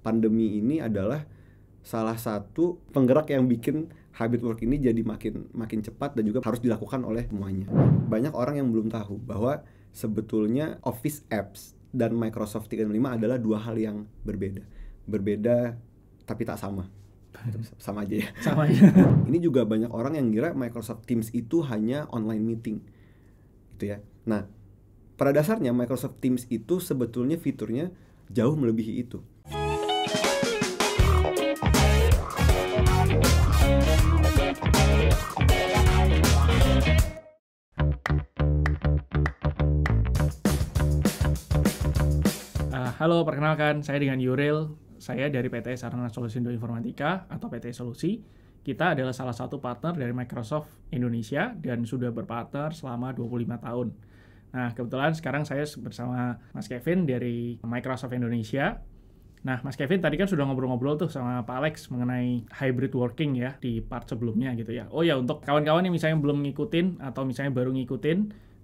pandemi ini adalah salah satu penggerak yang bikin hybrid work ini jadi makin cepat dan juga harus dilakukan oleh semuanya. Banyak orang yang belum tahu bahwa sebetulnya Office Apps dan Microsoft 365 adalah dua hal yang berbeda. Berbeda tapi tak sama. Sama aja ya. Sama aja. Ini juga banyak orang yang kira Microsoft Teams itu hanya online meeting. Gitu ya. Nah, pada dasarnya Microsoft Teams itu sebetulnya fiturnya jauh melebihi itu. Halo, perkenalkan, saya dengan Yuril. Saya dari PT Sarana Solusi Indo Informatika atau PT Solusi. Kita adalah salah satu partner dari Microsoft Indonesia dan sudah berpartner selama 25 tahun. Nah, kebetulan sekarang saya bersama Mas Kevin dari Microsoft Indonesia. Nah, Mas Kevin tadi kan sudah ngobrol-ngobrol tuh sama Pak Alex mengenai hybrid working ya di part sebelumnya gitu ya. Oh ya, untuk kawan-kawan yang misalnya belum ngikutin atau misalnya baru ngikutin,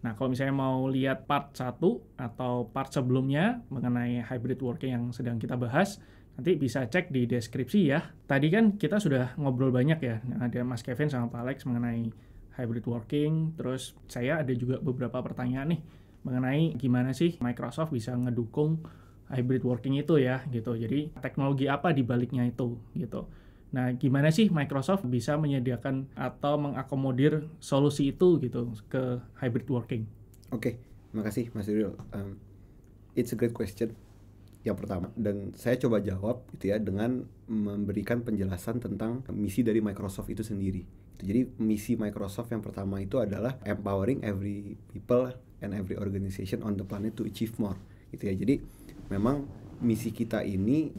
nah, kalau misalnya mau lihat part 1 atau part sebelumnya mengenai hybrid working yang sedang kita bahas, nanti bisa cek di deskripsi ya. Tadi kan kita sudah ngobrol banyak ya, ada Mas Kevin sama Pak Alex mengenai hybrid working, terus saya ada juga beberapa pertanyaan nih mengenai gimana sih Microsoft bisa ngedukung hybrid working itu ya, gitu. Jadi teknologi apa di baliknya itu, gitu. Nah, gimana sih Microsoft bisa menyediakan atau mengakomodir solusi itu gitu ke hybrid working? Oke, terima kasih Mas Yuril. It's a great question yang pertama, dan saya coba jawab gitu ya dengan memberikan penjelasan tentang misi dari Microsoft itu sendiri. Jadi misi Microsoft yang pertama itu adalah empowering every people and every organization on the planet to achieve more gitu ya. Jadi memang misi kita ini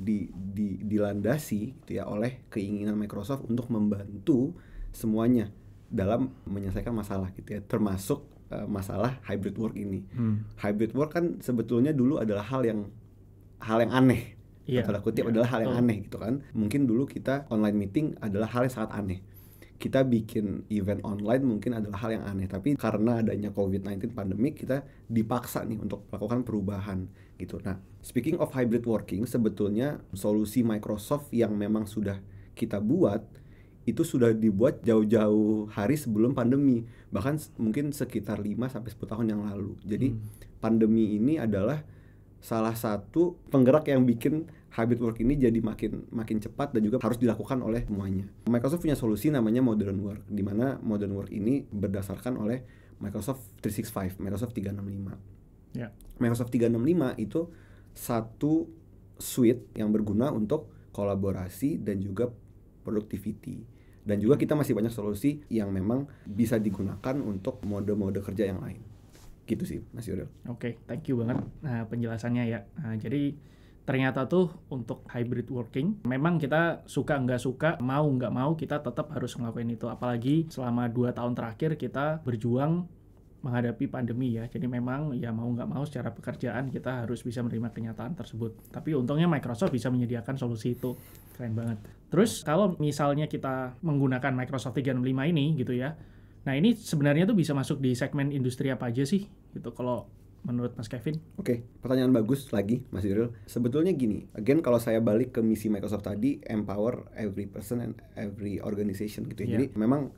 dilandasi gitu ya oleh keinginan Microsoft untuk membantu semuanya dalam menyelesaikan masalah gitu ya, termasuk masalah hybrid work ini. Hybrid work kan sebetulnya dulu adalah hal yang aneh. Tanda kutip adalah hal yang aneh gitu kan. Mungkin dulu kita online meeting adalah hal yang sangat aneh. Kita bikin event online mungkin adalah hal yang aneh, tapi karena adanya COVID-19 pandemic kita dipaksa nih untuk melakukan perubahan gitu. Nah, speaking of hybrid working, sebetulnya solusi Microsoft yang memang sudah kita buat itu sudah dibuat jauh-jauh hari sebelum pandemi, bahkan mungkin sekitar 5-10 tahun yang lalu. Jadi pandemi ini adalah salah satu penggerak yang bikin hybrid work ini jadi makin cepat dan juga harus dilakukan oleh semuanya. Microsoft punya solusi namanya Modern Work, di mana Modern Work ini berdasarkan oleh Microsoft 365, Microsoft 365. Yeah. Microsoft 365 itu satu suite yang berguna untuk kolaborasi dan juga productivity. Dan juga kita masih banyak solusi yang memang bisa digunakan untuk mode-mode kerja yang lain. Gitu sih, Mas Yuril. Oke, thank you banget penjelasannya ya. Jadi ternyata tuh untuk hybrid working, memang kita suka nggak suka, mau nggak mau kita tetap harus ngelakuin itu. Apalagi selama 2 tahun terakhir kita berjuang menghadapi pandemi ya. Jadi memang ya mau nggak mau secara pekerjaan kita harus bisa menerima kenyataan tersebut. Tapi untungnya Microsoft bisa menyediakan solusi itu. Keren banget. Terus kalau misalnya kita menggunakan Microsoft 365 ini gitu ya, nah ini sebenarnya tuh bisa masuk di segmen industri apa aja sih gitu kalau menurut Mas Kevin? Oke, pertanyaan bagus lagi Mas Yuril. Sebetulnya gini, again kalau saya balik ke misi Microsoft tadi, empower every person and every organization gitu ya. Jadi memang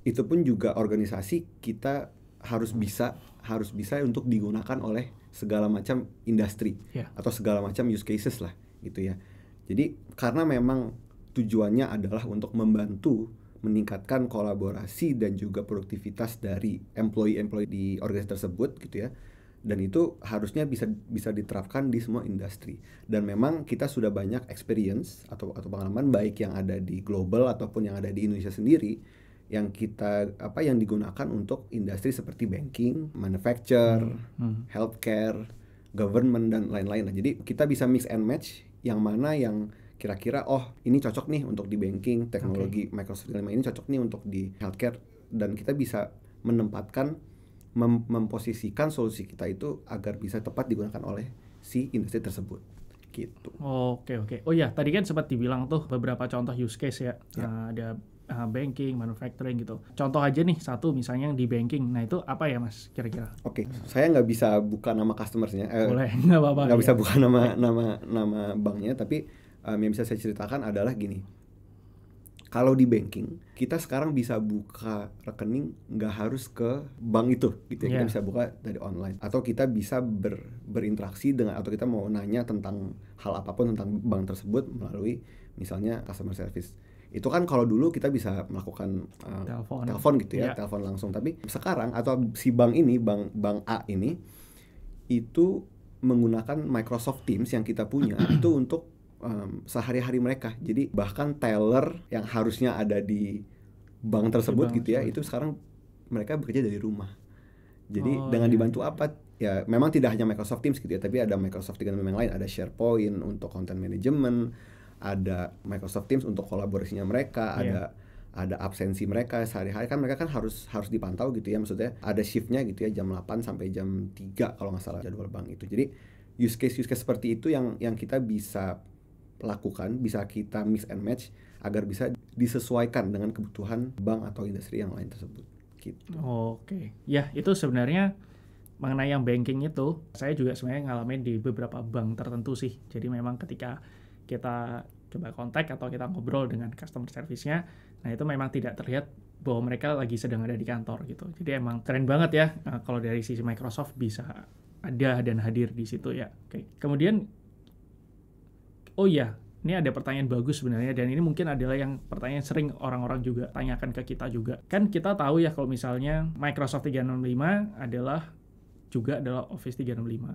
itu pun juga organisasi kita harus bisa untuk digunakan oleh segala macam industri atau segala macam use cases lah gitu ya. Jadi karena memang tujuannya adalah untuk membantu meningkatkan kolaborasi dan juga produktivitas dari employee di organisasi tersebut gitu ya. Dan itu harusnya bisa diterapkan di semua industri. Dan memang kita sudah banyak experience atau pengalaman baik yang ada di global ataupun yang ada di Indonesia sendiri yang yang digunakan untuk industri seperti banking, manufacture, healthcare, government dan lain-lain. Jadi kita bisa mix and match yang mana yang kira-kira ini cocok nih untuk di banking, teknologi Microsoft 365 ini cocok nih untuk di healthcare, dan kita bisa menempatkan memposisikan solusi kita itu agar bisa tepat digunakan oleh si industri tersebut gitu. Oke. Oh ya, tadi kan sempat dibilang tuh beberapa contoh use case ya. Ada banking, manufacturing gitu. Contoh aja nih satu misalnya yang di banking. Nah itu apa ya Mas kira-kira? Oke, saya nggak bisa buka nama customersnya, Boleh, nggak apa-apa. nggak bisa ya. buka nama banknya, tapi yang bisa saya ceritakan adalah gini. Kalau di banking, kita sekarang bisa buka rekening nggak harus ke bank itu, gitu ya. Kita Yeah. bisa buka dari online, atau kita bisa berinteraksi dengan, atau kita mau nanya tentang hal apapun tentang bank tersebut melalui misalnya customer service. Itu kan kalau dulu kita bisa melakukan telepon gitu ya, Yeah. telepon langsung. Tapi sekarang atau si bank ini, bank A ini, itu menggunakan Microsoft Teams yang kita punya itu untuk sehari-hari mereka. Jadi bahkan teller yang harusnya ada di bank tersebut gitu ya, itu sekarang mereka bekerja dari rumah. Jadi dengan dibantu apa? Ya memang tidak hanya Microsoft Teams gitu ya, tapi ada Microsoft 365 yang lain, ada SharePoint untuk content management, ada Microsoft Teams untuk kolaborasinya mereka, ada absensi mereka sehari-hari, kan mereka kan harus dipantau gitu ya, maksudnya ada shiftnya gitu ya, jam 8 sampai jam 3 kalau nggak salah jadwal bank itu. Jadi use case seperti itu yang kita bisa lakukan, bisa kita mix and match agar bisa disesuaikan dengan kebutuhan bank atau industri yang lain tersebut gitu. Oke. Ya, itu sebenarnya mengenai yang banking itu, saya juga sebenarnya ngalamin di beberapa bank tertentu sih. Jadi memang ketika kita coba kontak atau kita ngobrol dengan customer service-nya, nah itu memang tidak terlihat bahwa mereka lagi sedang ada di kantor gitu. Jadi emang keren banget ya kalau dari sisi Microsoft bisa ada dan hadir di situ ya. Oke. Kemudian oh iya, ini ada pertanyaan bagus sebenarnya, dan ini mungkin adalah yang pertanyaan sering orang-orang juga tanyakan ke kita juga. Kan kita tahu ya kalau misalnya Microsoft 365 adalah Office 365.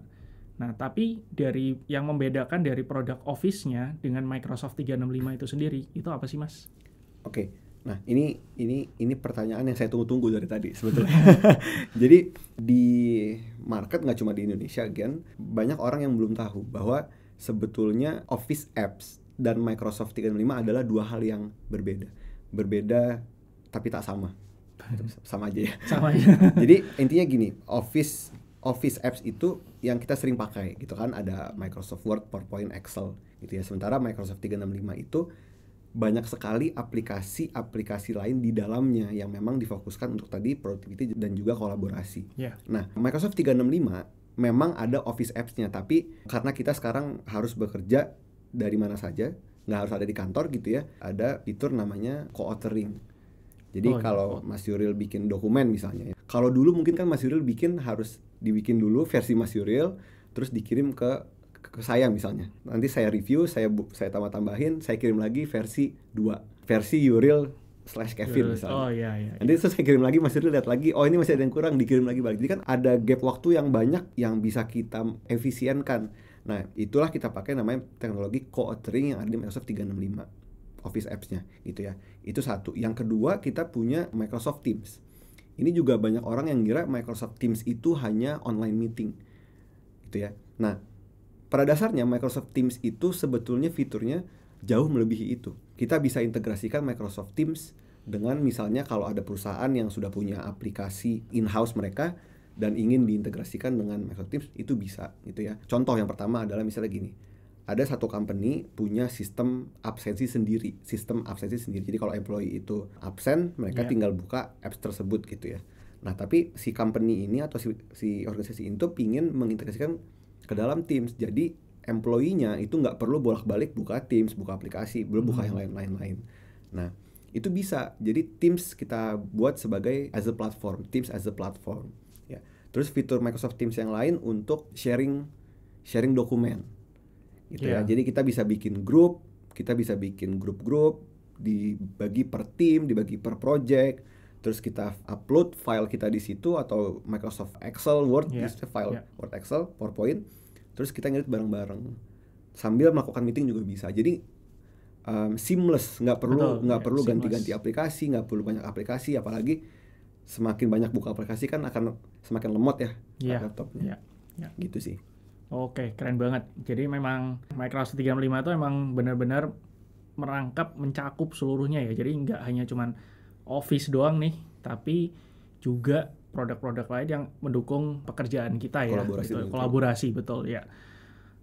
Nah, tapi dari yang membedakan dari produk Office-nya dengan Microsoft 365 itu sendiri, itu apa sih, Mas? Oke. Nah, ini pertanyaan yang saya tunggu-tunggu dari tadi sebetulnya. Jadi di market, nggak cuma di Indonesia, banyak orang yang belum tahu bahwa sebetulnya Office Apps dan Microsoft 365 adalah dua hal yang berbeda. Berbeda tapi tak sama. Sama aja ya. Sama aja. Jadi intinya gini, Office Apps itu yang kita sering pakai gitu kan, ada Microsoft Word, PowerPoint, Excel gitu ya. Sementara Microsoft 365 itu banyak sekali aplikasi lain di dalamnya yang memang difokuskan untuk tadi productivity dan juga kolaborasi. Yeah. Nah, Microsoft 365 memang ada Office Apps-nya, tapi karena kita sekarang harus bekerja dari mana saja, nggak harus ada di kantor gitu ya, ada fitur namanya co-authoring. Jadi kalau Mas Yuril bikin dokumen misalnya, kalau dulu mungkin kan Mas Yuril harus dibikin dulu versi Mas Yuril, terus dikirim ke saya misalnya. Nanti saya review, saya tambah-tambahin, saya kirim lagi versi 2, versi Yuril /Kevin misalnya. Oh iya. Nanti terus saya kirim lagi, Mas Yuril lihat lagi, oh ini masih ada yang kurang, dikirim lagi balik. Jadi kan ada gap waktu yang banyak yang bisa kita efisienkan. Nah, itulah kita pakai namanya teknologi co-authoring yang ada di Microsoft 365 Office Apps-nya gitu ya. Itu satu. Yang kedua, kita punya Microsoft Teams. Ini juga banyak orang yang kira Microsoft Teams itu hanya online meeting gitu ya. Nah, pada dasarnya Microsoft Teams itu sebetulnya fiturnya jauh melebihi itu. Kita bisa integrasikan Microsoft Teams dengan misalnya kalau ada perusahaan yang sudah punya aplikasi in-house mereka dan ingin diintegrasikan dengan Microsoft Teams, itu bisa gitu ya. Contoh yang pertama adalah misalnya gini. Ada satu company punya sistem absensi sendiri. Jadi kalau employee itu absen, mereka tinggal buka apps tersebut gitu ya. Nah, tapi si company ini atau si organisasi itu pingin mengintegrasikan ke dalam Teams. Jadi employee-nya itu nggak perlu bolak-balik buka Teams, buka aplikasi, belum buka yang lain-lain. Nah, itu bisa. Jadi Teams kita buat sebagai as a platform, Teams as a platform. Ya. Terus fitur Microsoft Teams yang lain untuk sharing dokumen. Gitu ya. Jadi kita bisa bikin grup, kita bisa bikin grup-grup, dibagi per tim, dibagi per project. Terus kita upload file kita di situ atau Microsoft Excel, Word, file Word, Excel, PowerPoint. Terus kita ngedit bareng-bareng. Sambil melakukan meeting juga bisa. Jadi seamless, nggak perlu ganti-ganti aplikasi, nggak perlu banyak aplikasi, apalagi semakin banyak buka aplikasi kan akan semakin lemot ya laptopnya. Gitu sih. Oke, keren banget. Jadi memang Microsoft 365 itu emang benar-benar mencakup seluruhnya ya. Jadi nggak hanya cuman Office doang nih, tapi juga produk-produk lain yang mendukung pekerjaan kita ya. Kolaborasi betul ya.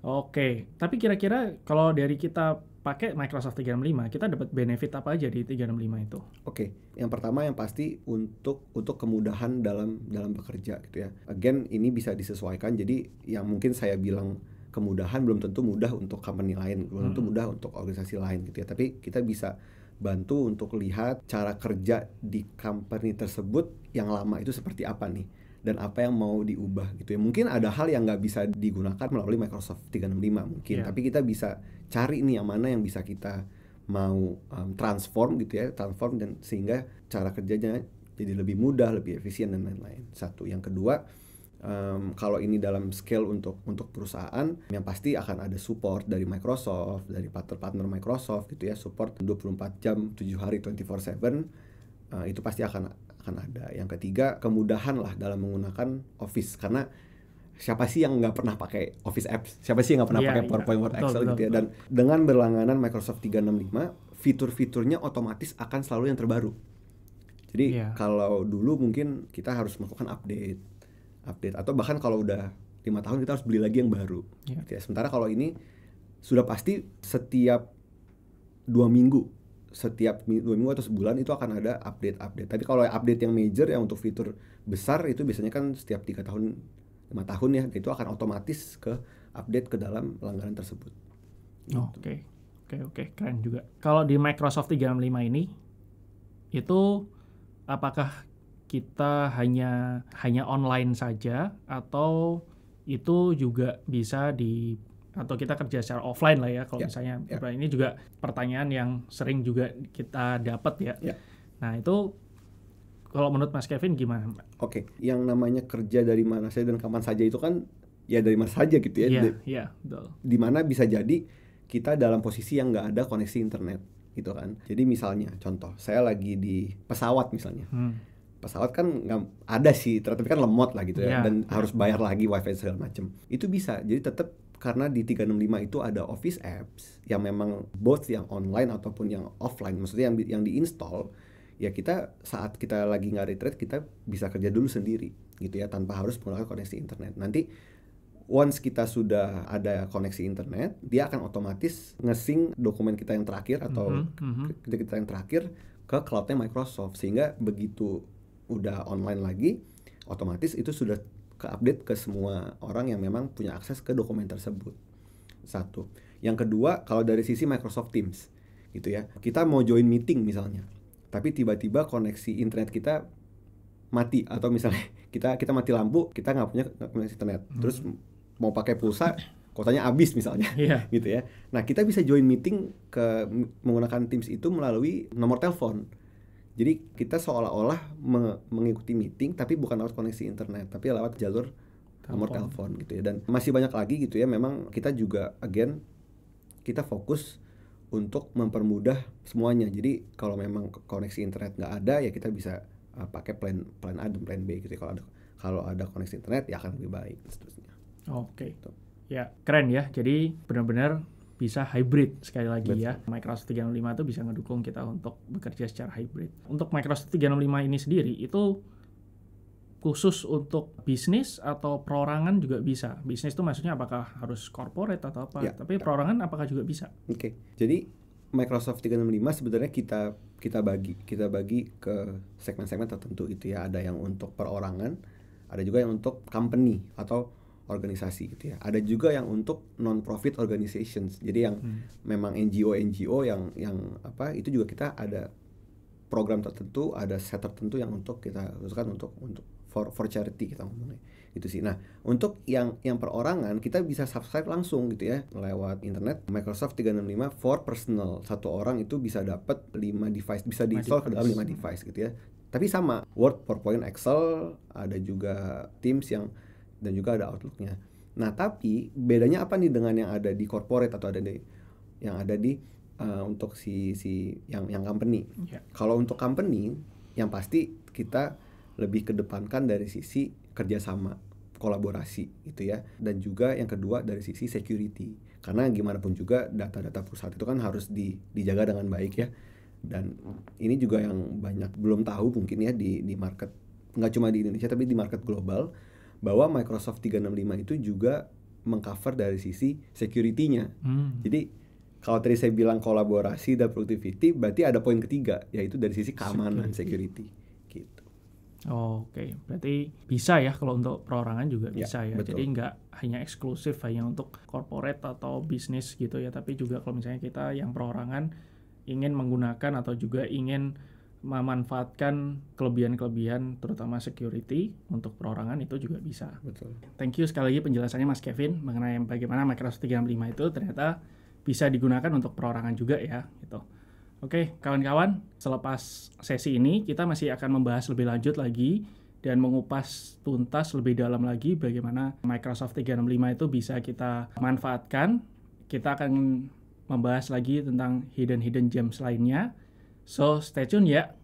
Oke, tapi kira-kira kalau dari kita pakai Microsoft 365, kita dapat benefit apa aja di 365 itu? Oke, yang pertama yang pasti untuk kemudahan dalam bekerja gitu ya. Again, ini bisa disesuaikan. Jadi yang mungkin saya bilang kemudahan belum tentu mudah untuk company lain, belum tentu mudah untuk organisasi lain gitu ya. Tapi kita bisa bantu untuk lihat cara kerja di company tersebut yang lama itu seperti apa nih, dan apa yang mau diubah gitu ya. Mungkin ada hal yang nggak bisa digunakan melalui Microsoft 365 mungkin, Iya. tapi kita bisa cari nih yang mana yang bisa kita mau transform gitu ya, transform, dan sehingga cara kerjanya jadi lebih mudah, lebih efisien dan lain-lain. Satu. Yang kedua, kalau ini dalam scale untuk perusahaan, yang pasti akan ada support dari Microsoft, dari partner-partner Microsoft gitu ya, support 24 jam 7 hari 24/7. Itu pasti akan ada. Yang ketiga, kemudahan lah dalam menggunakan Office, karena siapa sih yang nggak pernah pakai Office apps? Siapa sih yang nggak pernah Iya, pakai iya. PowerPoint, Word, Betul, Excel betul, gitu ya? betul. Dan dengan berlangganan Microsoft 365, fitur-fiturnya otomatis akan selalu yang terbaru. Jadi Iya. kalau dulu mungkin kita harus melakukan update, atau bahkan kalau udah 5 tahun kita harus beli lagi yang baru. Iya. Gitu ya. Sementara kalau ini sudah pasti setiap 2 minggu, setiap 2 minggu atau sebulan itu akan ada update. Tapi kalau update yang major yang untuk fitur besar itu biasanya kan setiap 3 tahun, 5 tahun ya, itu akan otomatis ke update ke dalam langganan tersebut. Gitu. Oke, keren juga. Kalau di Microsoft 365 ini, itu apakah kita hanya online saja, atau itu juga bisa atau kita kerja secara offline lah ya, kalau Ya, misalnya ya. ini juga pertanyaan yang sering juga kita dapat ya. Ya. Nah itu kalau menurut Mas Kevin gimana, Mbak? Oke, yang namanya kerja dari mana saja dan kapan saja itu kan ya dari mana saja gitu ya. Iya, betul. Dimana bisa jadi kita dalam posisi yang nggak ada koneksi internet gitu kan. Jadi misalnya contoh, saya lagi di pesawat misalnya. Pesawat kan nggak ada sih, tapi kan lemot lah gitu ya, Iya, dan iya. harus bayar lagi wifi segala macem. Itu bisa, jadi tetap karena di 365 itu ada Office apps yang memang both yang online ataupun yang offline, maksudnya yang diinstal, ya kita saat kita lagi nggak retreat kita bisa kerja dulu sendiri gitu ya, tanpa harus menggunakan koneksi internet. Nanti once kita sudah ada koneksi internet, dia akan otomatis nge-sync dokumen kita yang terakhir atau kerja kita yang terakhir ke cloudnya Microsoft, sehingga begitu udah online lagi, otomatis itu sudah ke-update ke semua orang yang memang punya akses ke dokumen tersebut. Satu. Yang kedua, kalau dari sisi Microsoft Teams gitu ya, kita mau join meeting misalnya, tapi tiba-tiba koneksi internet kita mati, atau misalnya kita mati lampu, kita nggak punya koneksi internet, terus mau pakai pulsa, kuotanya habis misalnya, gitu ya. Nah, kita bisa join meeting menggunakan Teams itu melalui nomor telepon. Jadi kita seolah-olah mengikuti meeting tapi bukan lewat koneksi internet, tapi lewat jalur nomor telepon gitu ya. Dan masih banyak lagi gitu ya. Memang kita juga kita fokus untuk mempermudah semuanya. Jadi kalau memang koneksi internet nggak ada, ya kita bisa pakai plan A dan plan B gitu ya. Kalau ada koneksi internet ya akan lebih baik dan seterusnya. Oke. Ya, keren ya. Jadi benar-benar bisa hybrid sekali lagi. Betul. Ya. Microsoft 365 itu bisa ngedukung kita untuk bekerja secara hybrid. Untuk Microsoft 365 ini sendiri itu khusus untuk bisnis atau perorangan juga bisa. Bisnis itu maksudnya apakah harus corporate atau apa? Ya, tapi perorangan apakah juga bisa? Oke. Jadi Microsoft 365 sebenarnya kita bagi ke segmen-segmen tertentu gitu ya. Ada yang untuk perorangan, ada juga yang untuk company atau organisasi gitu ya. Ada juga yang untuk non-profit organizations. Jadi yang memang NGO yang itu juga kita ada program tertentu, ada set tertentu yang untuk kita usahakan untuk for charity kita ngomongnya. Gitu sih. Nah, untuk yang perorangan kita bisa subscribe langsung gitu ya lewat internet. Microsoft 365 for personal. Satu orang itu bisa dapat 5 device, bisa di-install ke dalam 5 device gitu ya. Tapi sama, Word, PowerPoint, Excel, ada juga Teams dan juga ada Outlook-nya. Nah, tapi bedanya apa nih dengan yang ada di corporate atau yang ada di untuk yang company. Yeah. Kalau untuk company, yang pasti kita lebih kedepankan dari sisi kerjasama, kolaborasi gitu ya. Dan juga yang kedua dari sisi security. Karena gimana pun juga data-data perusahaan itu kan harus dijaga dengan baik ya. Dan ini juga yang banyak belum tahu mungkin ya di market, nggak cuma di Indonesia tapi di market global, bahwa Microsoft 365 itu juga mengcover dari sisi security-nya. Jadi kalau tadi saya bilang kolaborasi dan productivity, berarti ada poin ketiga, yaitu dari sisi keamanan security gitu. Oke, berarti bisa ya kalau untuk perorangan juga Ya, bisa ya. betul. Jadi nggak hanya eksklusif hanya untuk corporate atau bisnis gitu ya, tapi juga kalau misalnya kita yang perorangan ingin menggunakan atau juga ingin memanfaatkan kelebihan-kelebihan terutama security untuk perorangan itu juga bisa. Betul. Thank you sekali lagi penjelasannya Mas Kevin mengenai bagaimana Microsoft 365 itu ternyata bisa digunakan untuk perorangan juga ya gitu. Oke, kawan-kawan, selepas sesi ini kita masih akan membahas lebih lanjut lagi dan mengupas tuntas lebih dalam lagi bagaimana Microsoft 365 itu bisa kita manfaatkan. Kita akan membahas lagi tentang hidden gems lainnya. So, stay tune ya.